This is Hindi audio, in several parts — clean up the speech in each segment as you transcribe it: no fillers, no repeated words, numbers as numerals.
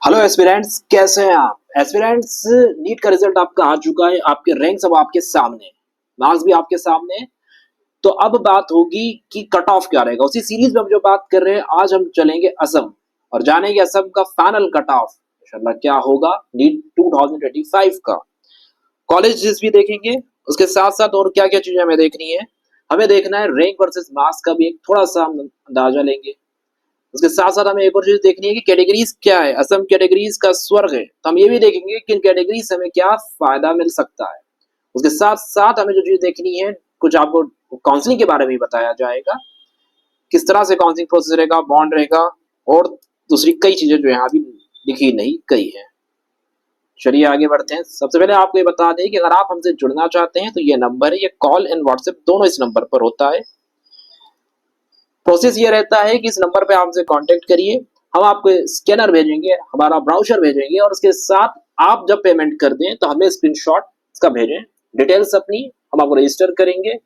हेलो एस्पिरेंट्स, कैसे हैं आप एस्पिरेंट्स? नीट का रिजल्ट आपका आ चुका है, आपके रैंक सब आपके सामने, मार्क्स भी आपके सामने हैं। तो अब बात होगी कि कट ऑफ क्या रहेगा। उसी सीरीज में हम जो बात कर रहे हैं, आज हम चलेंगे असम और जानेंगे असम का फाइनल कट ऑफ इंशाल्लाह क्या होगा नीट 2025 का। कॉलेजेस भी देखेंगे, उसके साथ साथ और क्या क्या चीजें हमें देखनी है। हमें देखना है रैंक वर्सेस मार्क्स का भी एक थोड़ा सा हम अंदाजा लेंगे। उसके साथ साथ हमें एक और चीज देखनी है कि कैटेगरीज क्या है। असम कैटेगरीज का स्वर्ग है, तो हम ये भी देखेंगे कि इन कैटेगरीज से हमें क्या फायदा मिल सकता है। उसके साथ साथ हमें जो चीज देखनी है, कुछ आपको काउंसलिंग के बारे में भी बताया जाएगा, किस तरह से काउंसलिंग प्रोसेस रहेगा, बॉन्ड रहेगा, और दूसरी कई चीजें जो यहाँ भी लिखी नहीं गई है। चलिए आगे बढ़ते हैं। सबसे पहले आपको ये बता दें कि अगर आप हमसे जुड़ना चाहते हैं तो ये नंबर है, ये कॉल एंड व्हाट्सएप दोनों इस नंबर पर होता है। प्रोसेस ये रहता है कि इस नंबर पे आपसे कांटेक्ट करिए, हम आपको स्कैनर भेजेंगे, हमारा ब्राउजर भेजेंगे, और उसके साथ आप जब पेमेंट कर दें तो हमें स्क्रीनशॉट इसका भेजें, डिटेल्स अपनी, हम आपको रजिस्टर करेंगे।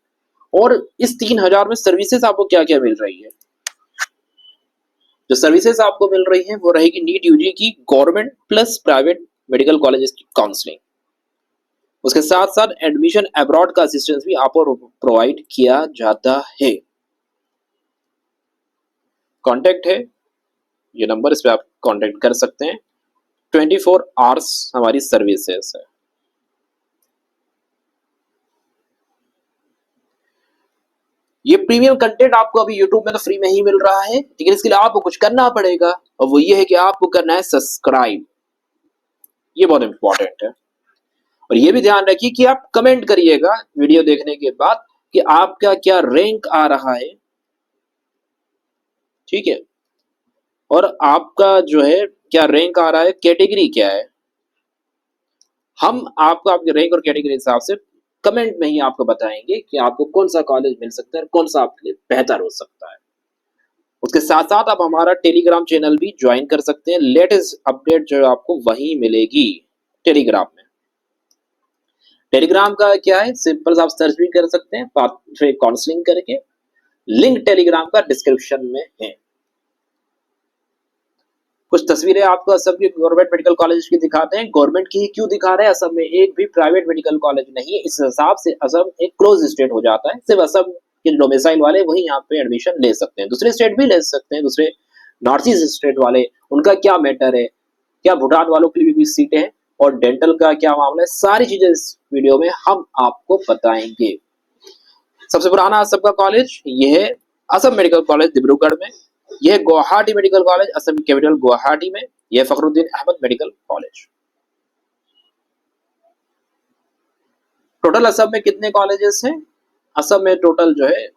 और इस 3000 में सर्विसेज आपको क्या क्या मिल रही है। जो सर्विसेज आपको मिल रही है वो रहेगी नीट यूजी की government plus private medical colleges की काउंसलिंग। उसके साथ साथ एडमिशन अब्रॉड का असिस्टेंस भी आपको प्रोवाइड किया जाता है। कॉन्टेक्ट है ये नंबर, इस पे आप कांटेक्ट कर सकते हैं। 24 आवर्स हमारी सर्विसेज है। ये प्रीमियम कंटेंट आपको अभी YouTube में तो फ्री में ही मिल रहा है, लेकिन इसके लिए आपको कुछ करना पड़ेगा, और वो ये है कि आपको करना है सब्सक्राइब। ये बहुत इंपॉर्टेंट है। और ये भी ध्यान रखिए कि आप कमेंट करिएगा वीडियो देखने के बाद कि आपका क्या रैंक आ रहा है, ठीक है। और आपका जो है क्या रैंक आ रहा है, कैटेगरी क्या है। हम आपको आपके रैंक और कैटेगरी के हिसाब से कमेंट में ही आपको बताएंगे कि आपको कौन सा कॉलेज मिल सकता है, कौन सा आपके लिए बेहतर हो सकता है। उसके साथ साथ आप हमारा टेलीग्राम चैनल भी ज्वाइन कर सकते हैं। लेटेस्ट अपडेट जो आपको वहीं मिलेगी टेलीग्राम में। टेलीग्राम का क्या है, सिंपल आप सर्च भी कर सकते हैं पाथवे काउंसलिंग करके। लिंक टेलीग्राम का डिस्क्रिप्शन में है। कुछ तस्वीरें आपको असम के गवर्नमेंट मेडिकल कॉलेज की दिखाते हैं। गवर्नमेंट की क्यों दिखा रहे हैं, असम में एक भी प्राइवेट मेडिकल कॉलेज नहीं है। इस हिसाब से असम एक क्लोज स्टेट हो जाता है। सिर्फ असम के डोमिसाइल वाले वही यहाँ पे एडमिशन ले सकते हैं, दूसरे स्टेट भी ले सकते हैं। दूसरे नॉर्थ ईस्ट स्टेट वाले, उनका क्या मैटर है, क्या भूटान वालों के लिए भी सीटें हैं, और डेंटल का क्या मामला है, सारी चीजें इस वीडियो में हम आपको बताएंगे। सबसे पुराना असम का कॉलेज यह है असम मेडिकल कॉलेज डिब्रूगढ़ में। यह गुवाहाटी मेडिकल कॉलेज असम की कैपिटल गुवाहाटी में। यह Fakhruddin Ahmed medical college. Total Assam में कितने कॉलेजेस हैं? असम में टोटल जो है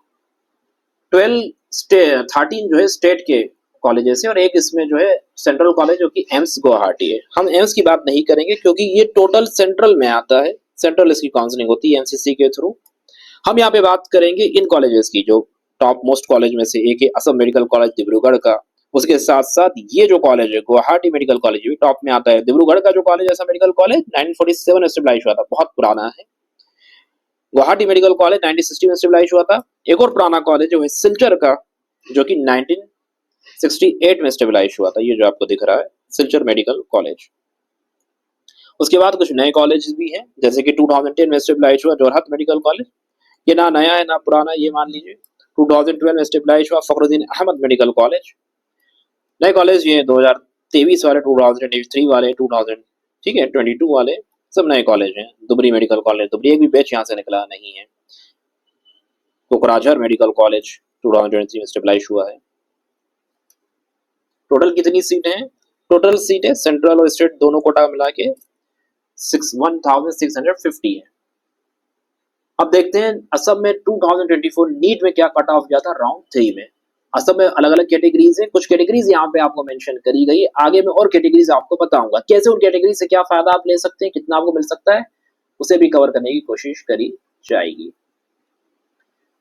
13 जो है स्टेट के कॉलेजेस है, और एक इसमें जो है सेंट्रल कॉलेज जो कि एम्स गुवाहाटी है। हम एम्स की बात नहीं करेंगे क्योंकि ये टोटल सेंट्रल में आता है, सेंट्रल इसकी काउंसलिंग होती है एमसीसी के थ्रू। हम यहाँ पे बात करेंगे इन कॉलेजेस की, जो टॉप मोस्ट कॉलेज में से एक है असम मेडिकल कॉलेज डिब्रूगढ़ का। उसके साथ साथ ये जो कॉलेज है गुवाहाटी मेडिकल कॉलेज भी टॉप में आता है। डिब्रूगढ़ का जो कॉलेज असम मेडिकल कॉलेज 1947 में एस्टेब्लिश हुआ था, बहुत पुराना है। गुवाहाटी मेडिकल कॉलेज 1960 में एस्टेब्लिश हुआ था। एक और पुराना कॉलेज जो है सिलचर का, जो कि 1968 में एस्टेब्लिश हुआ था। ये जो आपको दिख रहा है सिलचर मेडिकल कॉलेज। उसके बाद कुछ नए कॉलेज भी हैं, जैसे कि 2010 में एस्टेब्लिश हुआ जोरहट मेडिकल कॉलेज। ये ना नया है ना पुराना, ये मान लीजिए। 2012 में एस्टेब्लिश हुआ फखरुद्दीन अहमद मेडिकल कॉलेज। नए कॉलेज ये 2023 वाले, 2023 वाले, 2000 ठीक है 22 वाले, सब नए कॉलेज हैं। दुबरी मेडिकल कॉलेज, दुबरी एक भी बैच यहाँ से निकला नहीं है। कोकराझार मेडिकल कॉलेज 2023 में एस्टेब्लिश हुआ है। टोटल कितनी सीटें हैं? टोटल सीटें सेंट्रल और स्टेट दोनों कोटा मिला के 1650 है। अब देखते हैं असम में 2024 नीट में क्या कट ऑफ गया था राउंड 3 में। असम में अलग अलग कैटेगरीज है, कुछ कैटेगरीज यहाँ पे आपको मेंशन करी गई है। आगे में और कैटेगरीज आपको बताऊंगा, कैसे उन कैटेगरी से क्या फायदा आप ले सकते हैं, कितना आपको मिल सकता है, उसे भी कवर करने की कोशिश करी जाएगी।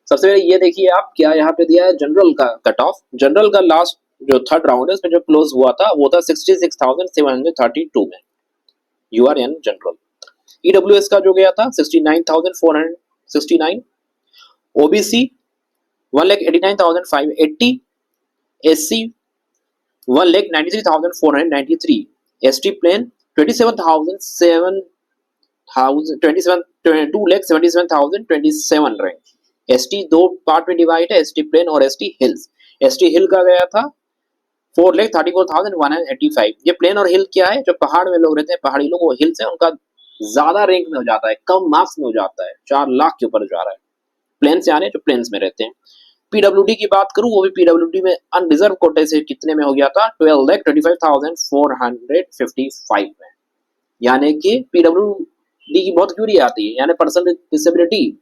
सबसे पहले ये देखिए आप, क्या यहाँ पे दिया है जनरल का कट ऑफ। जनरल का लास्ट जो थर्ड राउंड है उसमें जो क्लोज हुआ था वो था 66,732 में, यूआरएन जनरल। ईडब्ल्यूएस का जो गया था 69,469, OBC 1,89,580, SC 1,93,493, ST plain 2,77,27 rank. ST दो पार्ट में डिवाइड है, एसटी प्लेन और एसटी हिल्स। एसटी हिल का गया था 4,34,185। ये प्लेन और हिल क्या है, जो पहाड़ में लोग रहते हैं, पहाड़ी लोग, वो हिल्स है, उनका ज्यादा रैंक में हो जाता है, कम मार्क्स में हो जाता है, 4 लाख के ऊपर जा रहा है। प्लेन से आने जो प्लेन्स में रहते हैं। पीडब्ल्यूडी की बात करूं, वो भी पीडब्ल्यूडी में अनरिजर्व कोटे से कितने में हो गया था, 12,25,455 में। यानी कि पीडब्ल्यूडी की बहुत क्यूरी आती है, यानी पर्सन विद डिसेबिलिटी,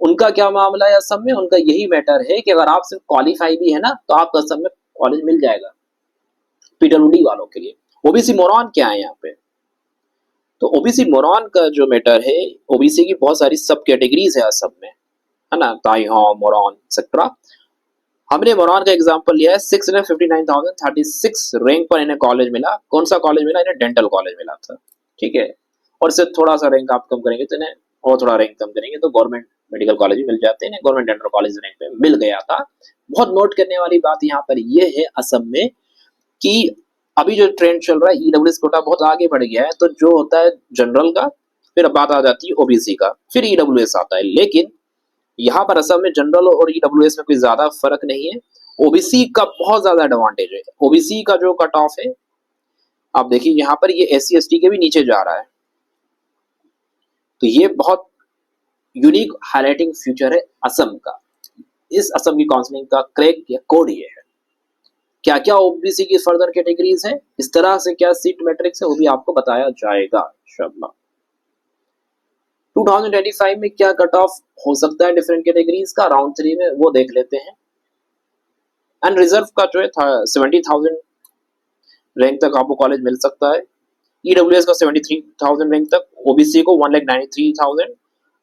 उनका क्या मामला है असम में, उनका यही मैटर है कि अगर आप सिर्फ क्वालिफाई भी है ना, तो आपको असम में कॉलेज मिल जाएगा पीडब्ल्यूडी वालों के लिए। ओबीसी मोरॉन क्या है यहाँ पे, तो ओबीसी मोरॉन का जो मैटर है, ओबीसी की बहुत सारी सब कैटेगरीज है असम में, है ना, ताइहा, मोरॉन एक्सेट्रा। हमने मोरॉन का एग्जांपल लिया है, 659,036 रैंक पर इन्हें कॉलेज मिला। कौन सा कॉलेज मिला, इन्हें डेंटल कॉलेज मिला था, ठीक है। और इससे थोड़ा सा रैंक आप कम करेंगे तो इन्हें, और थोड़ा रैंक कम करेंगे तो गवर्नमेंट मेडिकल कॉलेज भी मिल जाते हैं, गवर्नमेंट डेंटल कॉलेज रैंक पे मिल गया था। बहुत नोट करने वाली बात यहाँ पर यह है असम में कि अभी जो ट्रेंड चल रहा है, ईडब्ल्यूएस कोटा बहुत आगे बढ़ गया है, तो जो होता है जनरल का, फिर बात आ जाती है ओबीसी का, फिर ईडब्ल्यूएस आता है। लेकिन यहाँ पर असम में जनरल और ईडब्ल्यूएस में कोई ज्यादा फर्क नहीं है, ओबीसी का बहुत ज्यादा एडवांटेज है। ओबीसी का जो कट ऑफ है, आप देखिए यहाँ पर ये एससी एसटी के भी नीचे जा रहा है, तो ये बहुत यूनिक हाईलाइटिंग फ्यूचर है असम का। इस असम की काउंसलिंग का क्रैक या कोड ये है। क्या क्या ओबीसी की फर्दर कैटेगरीज है, इस तरह से क्या सीट मैट्रिक्स है, वो भी आपको बताया जाएगा इंशाल्लाह। 2025 में क्या कट ऑफ हो सकता है डिफरेंट कैटेगरीज का राउंड 3 में, वो देख लेते हैं। एंड रिजर्व का जो है 70,000 रैंक तक आपको कॉलेज मिल सकता है, ईडब्ल्यूएस को 73,000 रैंक तक, ओबीसी को 1,93,000,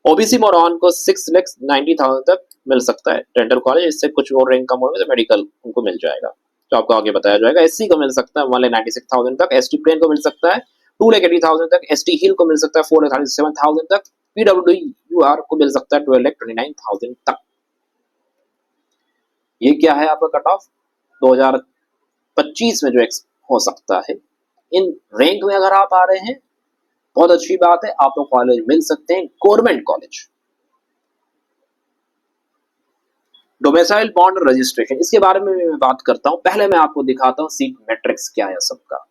ओबीसी मोरॉन को 6,90,000 तक मिल सकता है डेंटल कॉलेज। इससे कुछ और रैंक कम होगा तो मेडिकल उनको मिल जाएगा, तो आपको आगे बताया जाएगा। एससी को मिल सकता है 1,96,000 तक, एसटी प्लेन को मिल सकता है 2,80,000 तक, एसटी हिल को मिल सकता है 4,37,000 तक, पीडब्ल्यूआर को मिल सकता है 12,29,000 तक। ये क्या है आपका कट ऑफ 2025 में जो हो सकता है। इन रैंक में अगर आप आ रहे हैं, बहुत अच्छी बात है, आपको कॉलेज मिल सकते हैं, government college. Domicile bond registration, इसके बारे में मैं बात करता हूं, पहले मैं आपको दिखाता हूं सीट मैट्रिक्स क्या है सबका।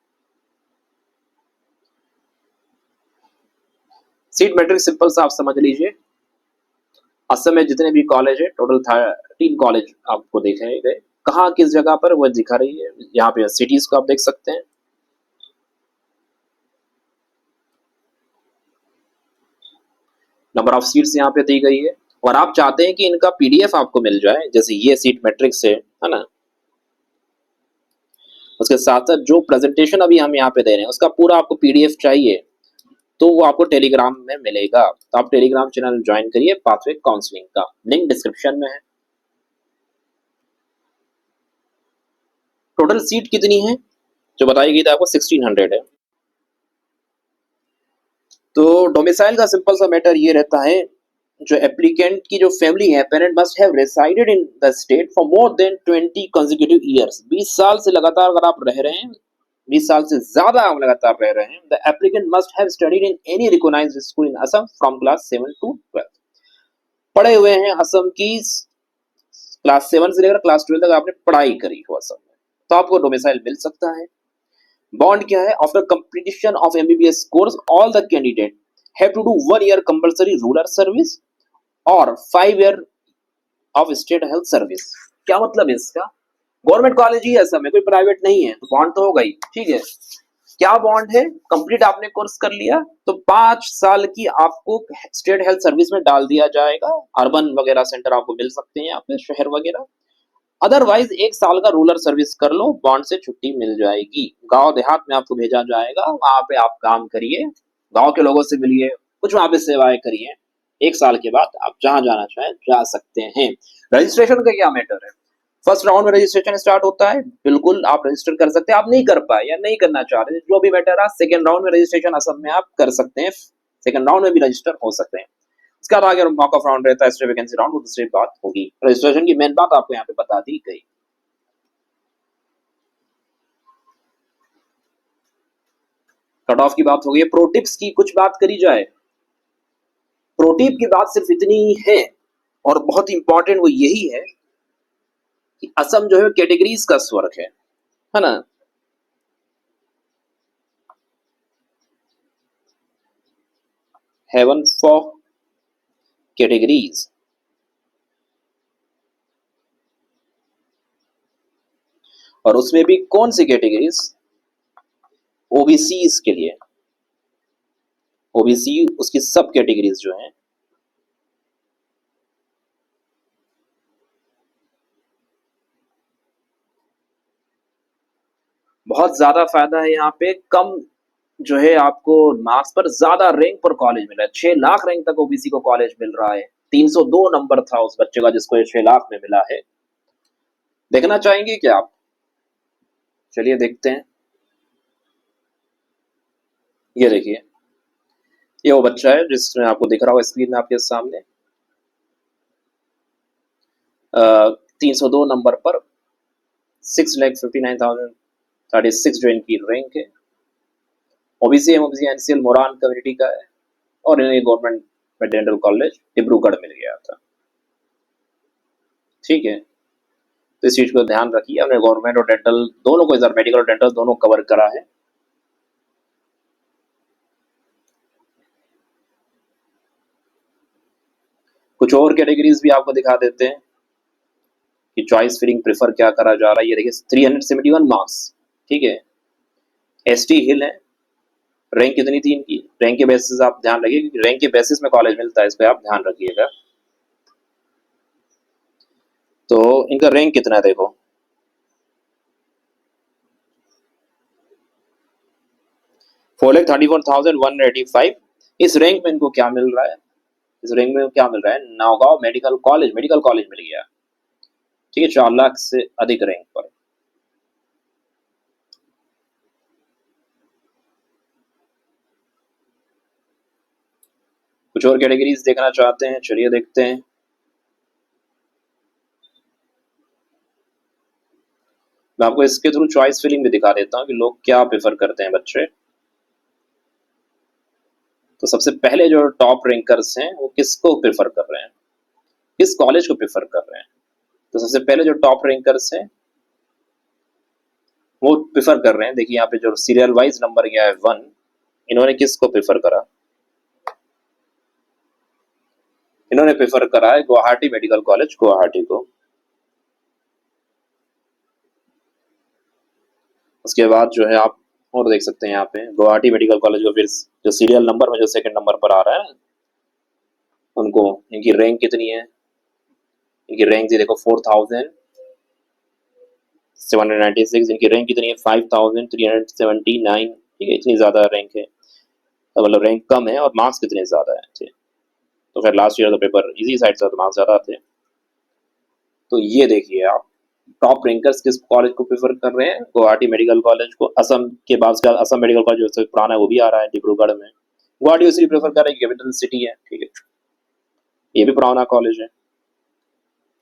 सीट मैट्रिक्स सिंपल सा आप समझ लीजिए। असम में जितने भी कॉलेज है, टोटल 13 कॉलेज आपको देखे गए, कहाँ किस जगह पर वो दिखा रही है, यहाँ पे सिटीज को आप देख सकते हैं। नंबर ऑफ सीट्स यहाँ पे दी गई है, और आप चाहते हैं कि इनका पीडीएफ आपको मिल जाए, जैसे ये सीट मैट्रिक्स है ना, उसके साथ साथ जो प्रेजेंटेशन अभी हम यहाँ पे दे रहे हैं उसका पूरा आपको पीडीएफ चाहिए, तो वो आपको टेलीग्राम में मिलेगा। तो आप टेलीग्राम चैनल ज्वाइन करिए, पाथवे काउंसलिंग का लिंक डिस्क्रिप्शन में है। टोटल सीट कितनी है जो बताई गई थी आपको, 1600 है। तो डोमिसाइल का सिंपल सा मैटर ये रहता है, जो एप्लीकेंट की जो फैमिली है, parent must have resided in the state for more than 20 consecutive years, 20 साल से लगातार अगर आप रह रहे हैं, 20 साल से ज्यादा आप लगातार रह रहे हैं। The applicant must have studied in any recognised school in Assam from class 7 to 12, पढ़े हुए हैं असम की क्लास 7 से लेकर क्लास 12 तक आपने पढ़ाई करी हो असम में, तो आपको डोमिसाइल मिल सकता है। बॉन्ड क्या है, after completion of MBBS course all the candidate have to do 1 year compulsory rural service और 5 year of state health service. क्या मतलब है इसका, गवर्नमेंट कॉलेज ही असम में, कोई प्राइवेट नहीं है, तो बॉन्ड तो होगा ही, ठीक है। क्या बॉन्ड है, कंप्लीट आपने कोर्स कर लिया तो 5 साल की आपको स्टेट हेल्थ सर्विस में डाल दिया जाएगा। अर्बन वगैरह सेंटर आपको मिल सकते हैं यहाँ पे, शहर वगैरह। अदरवाइज 1 साल का रूरल सर्विस कर लो, बॉन्ड से छुट्टी मिल जाएगी। गांव देहात में आपको भेजा जाएगा, वहां पे आप काम करिए, गांव के लोगों से मिलिए, कुछ वहां पे सेवाएं करिए। 1 साल के बाद आप जहां जाना चाहें जा सकते हैं। रजिस्ट्रेशन का क्या मैटर है, फर्स्ट राउंड में रजिस्ट्रेशन स्टार्ट होता है, बिल्कुल आप रजिस्टर कर सकते हैं। आप नहीं कर पाए या नहीं करना चाह रहे, जो भी मैटर है, सेकेंड राउंड में रजिस्ट्रेशन असम में आप कर सकते हैं, सेकेंड राउंड में भी रजिस्टर हो सकते हैं। इसका बाद अगर मॉक ऑफ राउंड रहता है, एक्स्ट्रा वैकेंसी राउंड, वो दूसरी बात होगी। रजिस्ट्रेशन की मेन बात आपको यहाँ पे बता दी गई। कट ऑफ की बात हो गई है। प्रो टिप्स की कुछ बात करी जाए, प्रो टिप की बात सिर्फ इतनी है और बहुत इंपॉर्टेंट वो यही है कि असम जो है कैटेगरीज का स्वर्ग है ना। हेवन फॉर कैटेगरीज, और उसमें भी कौन सी कैटेगरीज, ओबीसी के लिए, ओबीसी उसकी सब कैटेगरीज जो हैं। बहुत ज्यादा फायदा है यहाँ पे, कम जो है आपको मार्क्स पर ज्यादा रैंक पर कॉलेज मिला है। 6 लाख रैंक तक ओबीसी को कॉलेज मिल रहा है। 302 नंबर था उस बच्चे का जिसको ये 6 लाख में मिला है। देखना चाहेंगे क्या आप? चलिए देखते हैं। ये देखिए, ये वो बच्चा है जिसमें आपको दिख रहा होगा स्क्रीन में आपके सामने। 302 नंबर पर 6,59,036 जो इनकी रैंक है। OBC MOBC NCL Moran community का है और इन्हें गवर्नमेंट में डेंटल कॉलेज डिब्रूगढ़ मिल गया था। ठीक है, तो इस चीज को ध्यान रखिए। हमने गवर्नमेंट और डेंटल दोनों को, इधर मेडिकल और डेंटल दोनों कवर करा है। कुछ और कैटेगरीज भी आपको दिखा देते हैं कि चॉइस फिलिंग प्रेफर क्या करा जा रहा है। ये देखिए 371 मार्क्स, ठीक है। एसटी हिल है, रैंक कितनी थी इनकी, रैंक के बेसिस आप ध्यान रखिए क्योंकि रैंक के बेसिस में कॉलेज मिलता है, इस पर आप ध्यान रखिएगा। तो इनका रैंक कितना है देखो, 4,34,185। इस रैंक में इनको क्या मिल रहा है, इस रैंक में क्या मिल रहा है, नावगांव मेडिकल कॉलेज मिल गया। ठीक है, 4 लाख से अधिक रैंक पर। कुछ और कैटेगरीज देखना चाहते हैं, चलिए देखते हैं। मैं आपको इसके थ्रू चॉइस फिलिंग भी दिखा देता हूँ कि लोग क्या प्रेफर करते हैं बच्चे। तो सबसे पहले जो टॉप रैंकर्स हैं वो किसको प्रेफर कर रहे हैं, किस कॉलेज को प्रेफर कर रहे हैं। तो सबसे पहले जो टॉप रैंकर्स हैं वो प्रेफर कर रहे हैं, देखिए यहाँ पे जो सीरियल वाइज नंबर गया है 1, इन्होंने किसको प्रेफर करा, इन्होंने प्रेफर करा है गुवाहाटी मेडिकल कॉलेज, गुवाहाटी को। उसके बाद जो है आप और देख सकते हैं यहाँ पे गुवाहाटी मेडिकल कॉलेज को, फिर जो सीरियल नंबर में जो सेकंड नंबर पर आ रहा है उनको, इनकी रैंक कितनी है, इनकी रैंक देखो 4,796, इनकी रैंक कितनी है 5,379। ठीक है, इतनी ज्यादा रैंक है, तो मतलब रैंक कम है और मार्क्स कितने ज्यादा है। ठीक, तो फिर लास्ट ईयर तो पेपर इजी साइड से, तो मार्क्स ज्यादा थे। तो ये देखिए आप, टॉप रैंकर्स किस कॉलेज को प्रेफर कर रहे हैं, गुवाहाटी मेडिकल कॉलेज को। असम के बाद का असम मेडिकल कॉलेज जो पुराना है वो भी आ रहा है डिब्रूगढ़ में। गुवाहाटी इसलिए प्रेफर कर रहे हैं, कैपिटल सिटी है। ठीक है, ये भी पुराना कॉलेज है।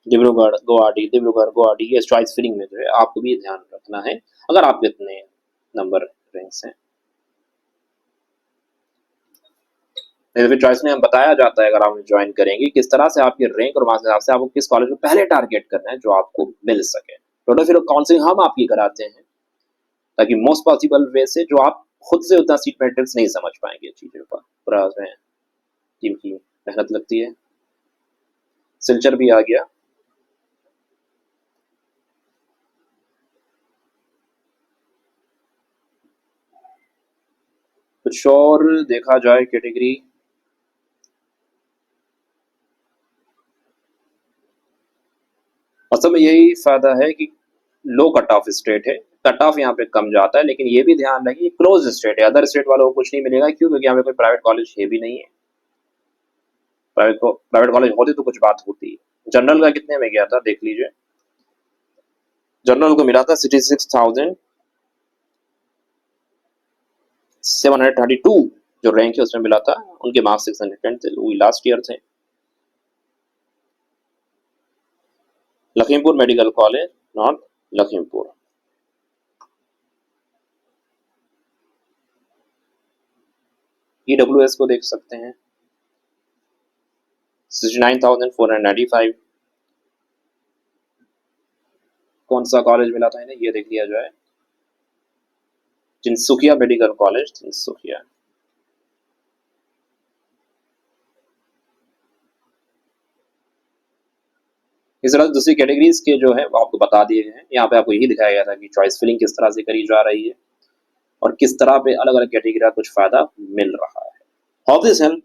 डिब्रूगढ़ गुवाहाटी, डिब्रूगढ़ गुवाहाटी, ये चॉइस फिलिंग में जो है आपको भी ध्यान रखना है अगर आप कितने नंबर रैंक्स हैं। फिर चॉइस में हम बताया जाता है, अगर आप ज्वाइन करेंगे किस तरह से आपके रैंक और मार्क्स के हिसाब से आपको किस कॉलेज में पहले टारगेट करना है जो आपको मिल सके। टोटल फिर काउंसलिंग हम आपकी कराते हैं ताकि मोस्ट पॉसिबल वे से जो आप खुद से उतना सीट मैट्रिक्स नहीं समझ पाएंगे चीजों का, पूरा उसमें टीम की मेहनत लगती है। सिलचर भी आ गया। कुछ और देखा जाए कैटेगरी, असल में यही फायदा है कि लो कट ऑफ स्टेट है, कट ऑफ यहाँ पे कम जाता है, लेकिन ये भी ध्यान रखिए क्लोज स्टेट है, अदर स्टेट वालों को कुछ नहीं मिलेगा। क्यों? क्योंकि यहाँ पे कोई प्राइवेट कॉलेज है भी नहीं है। प्राइवेट कॉलेज होती तो कुछ बात होती। जनरल का कितने में गया था देख लीजिए, जनरल को मिला था 66,732 जो रैंक है उसमें मिला था। उनके मार्क्स 610 थे, वो लास्ट ईयर थे। Lakhimpur medical college, north Lakhimpur. EWS को देख सकते हैं 69,495। कौन सा कॉलेज मिला था इन्हें ये देख लिया जाए, तिनसुकिया मेडिकल कॉलेज, तिनसुकिया। इस तरह दूसरी कैटेगरीज के जो है वो आपको बता दिए गए हैं। यहाँ पे आपको यही दिखाया गया था कि चॉइस फिलिंग किस तरह से करी जा रही है और किस तरह पे अलग अलग कैटेगरी का कुछ फायदा मिल रहा है। How this help?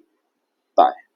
बाय।